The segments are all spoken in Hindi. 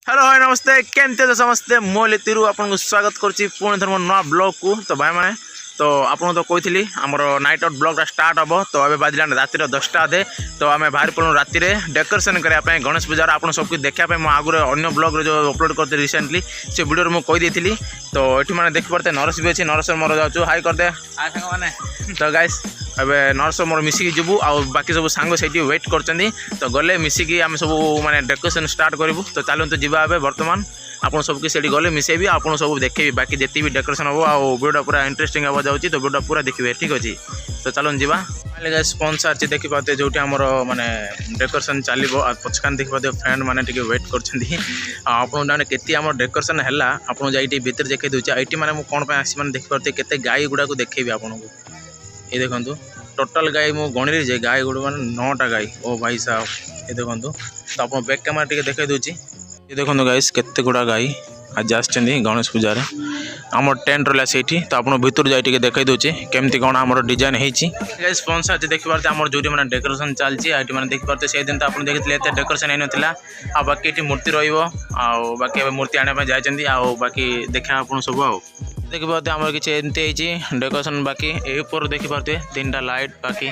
हेलो हाय नमस्ते केमती समस्ते मोली तिरु आपको स्वागत करुच्ची पुणी थर मो नुआ ब्लॉग को। तो भाई मैंने तो आपको तो कही आमर नाइट आउट ब्लॉगटा स्टार्ट हम। तो अभी बाजिला रातिर 10टा अधे। तो आम बाहर पड़ू राति डेकोरेशन करने गणेश पूजार आप सबको देखापी मुझे आगुरी अन्य ब्लॉग जो अपलोड करते रिसेंटली से वीडियो मुझे कहीदी। तो ये मैंने देखिपे नरस भी अच्छी नरस मोर जाऊँ हाई करदे हाई सांग मैंने। तो गाइस अबे नरस मोर मिसिकी जीवु आ बाकी सब सांग से वेट कर। तो गले मिसिकी आम सब माने डेकोरेशन स्टार्ट करूँ। तो चलते जावा बर्तमान आपन सबके से गले मिसेबी आपन सब देखेबी बाकी जितनी भी डेकोरेशन हम आ वीडियो पूरा इंटरेस्टिंग हवा जाऊँगी। तो वीडियो पूरा देखिए ठीक अच्छे। तो चलो जीवा स्पॉन्सर अच्छे देखी पाते जो माने डेकोरेशन चलो पचकान देखी पाते फ्रेंड मैंने वेट कर केती आम डेकोरेशन है आपको जाइए भितर देखी दूचे ये मैंने कौन आसी मैंने देखी पाते केते गाई गुड़ा को देखेबी आपको। ये देखो टोटाल गाई मु गणिली जे गाई गुड़ मैंने 9टा गाई ओ भाई साहब। ये देखो तो आप बैक कैमेरा टी देखा दूची। ये देखो गाइस केते गुड़ा गाई आज आसछन गणेश पूजार आम टेंट रहा से। तो आप भर जाए देखा दूचे केमती कौन आम डिजाइन होती स्पॉन्सर अच्छे देखी पारे आम जो मैंने डेकोरेशन चलती मैंने देखी पारे से दिन तो आप देखते डेकोरेशन हो नाला आ बाकी ये मूर्ति रही मूर्ति आने जाती बाकी देखा आप सब आ देखी पाते आम कि एमती डेकोरेशन बाकी ऊपर देखी पारे 3टा लाइट बाकी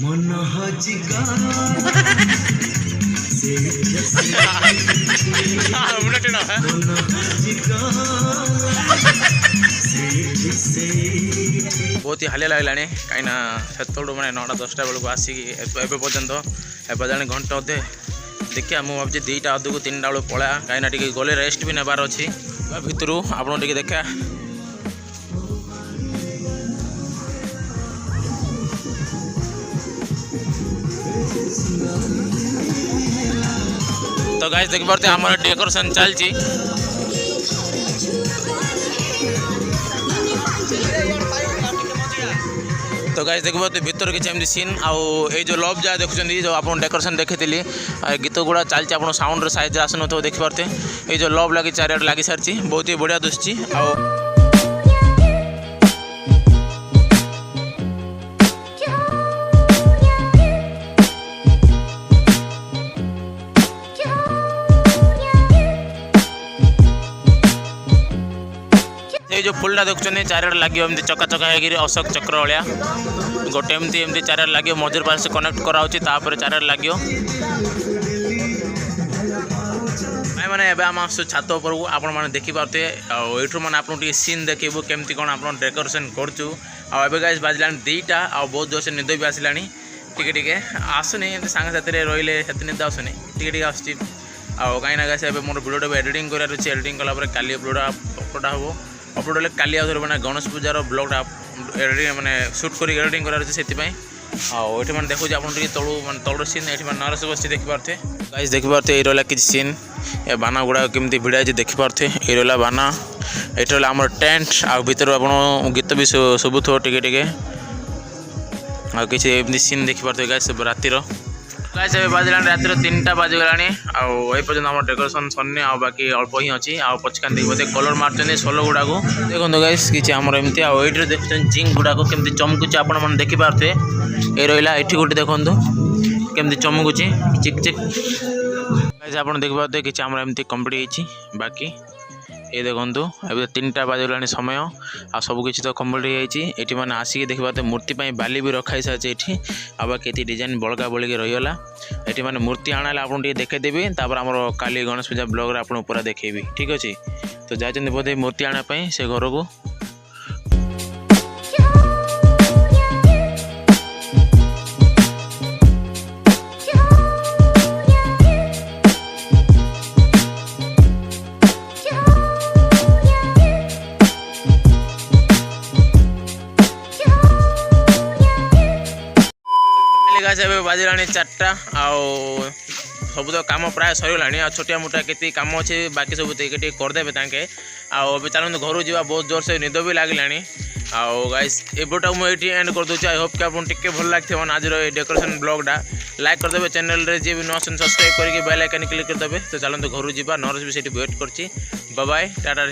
मन हजिगा बहुत ही हालिया लगलानी कहीं से मैंने 9टा 10टा बेलू आसिक पर्यटन एवं घंटे अधे देखिए मुझे भावी 2टा अधु को 3टा बेलू पड़ा कहीं गले रेस्ट भी नेबार अच्छी भितर आप देखा। तो गाइस देख पाते आम डेकोरेशन चलती। तो गाइस देख पाते भीतर किसी सीन आउ जो लव जहाँ देखुं जो आप डेकोरेशन देखी गीत गुड़ा चलती आप साउंड साइज आसन तो देखी पारते ये जो लव लगी चारियाड लगी सारी बहुत ही बढ़िया दुसुची। ये जो फुलटा देखुं चारियाड लगे एमती चका चका हो अशोक चक्र भाया गोटे एमती चारियाड लगे मझे पास से कनेक्ट कराऊँगी चारियाड लगे मैंने एवं आम आस छात उपर को आपण मैंने देखिपारे यू मैंने आपको सीन देखू केमती कौन आप डेकोरेशन करूँ आए गाइस बाजिला 2टा आ बहुत जोर से निद भी आसला टे आसुनी सांग साथी रही से निद आसुनी टे आसूँ कहीं गाइस मोर वीडियो एडिटिंग करार अच्छे एडिटिंग कलापर काली अपलोड हम अपलोड हेल्ले काली मैंने गणेश पूजार ब्लॉगटा एडिटिंग मैंने शूट कर एडिटिंग करार अच्छे से ये मैंने देखो आप तलू मैं तलर सीन ये नरस बस देखिपे गाइस देखिपे ये रहा कि सीन ए बाना गुड़ा केमती भिड़ा देखिपे ये रहा बाना ये रहा आम टेंट आ भर आप गीत भी शुभुथ टे आ कि सीन देखिपे गाइस रातिर गाइस ए बाजला रातिर 3टा बाजीगला आपर्यंत आम डेकोरेशन सरनी आ बाकी अल्प ही अच्छी आ पचका देखते कलर मार्च सोलो गुड़ा को देखो गाइस कि एमती आईट देखते जिंक गुड़ा केमती चमकुचे आप देखिपे ये रहा ये गोटे देखो केमती चमकुची चिक चिक गाइस आप देखिपे कि एमती कम्प्लीट होती बाकी ये देखो ए 3टा बाजला समय आ सबकि तो कम्प्लीट होती मैंने आसिक देखिए मूर्ति बाली भी रखाई सारी ये आ बाकी डिजाइन बड़का बड़की रहीगला ये मैंने मूर्ति आना आपको देखेदेवी तापर आम काली गणेश पूजा ब्लॉग आपको पूरा देखेबी ठीक अच्छे तो जाते बोधे मूर्ति आने से घर को बाजला 4टा सब तो कम प्राय सरगला छोटिया मोटा के कम अच्छे बाकी सब करदे अभी चलते घर जा बहुत जोर से निद भी लगला गाइस एबटा मुझे एंड कर दूसरी आई होप कि आपको टिके भल लगे आज डेकोरेशन ब्लॉगटा लाइक करदे चैनल रे जी भी न सब्सक्राइब करके बेल आइकन क्लिक करदे तो चलते घर जा नरस भी वेट कर बाय टाटा।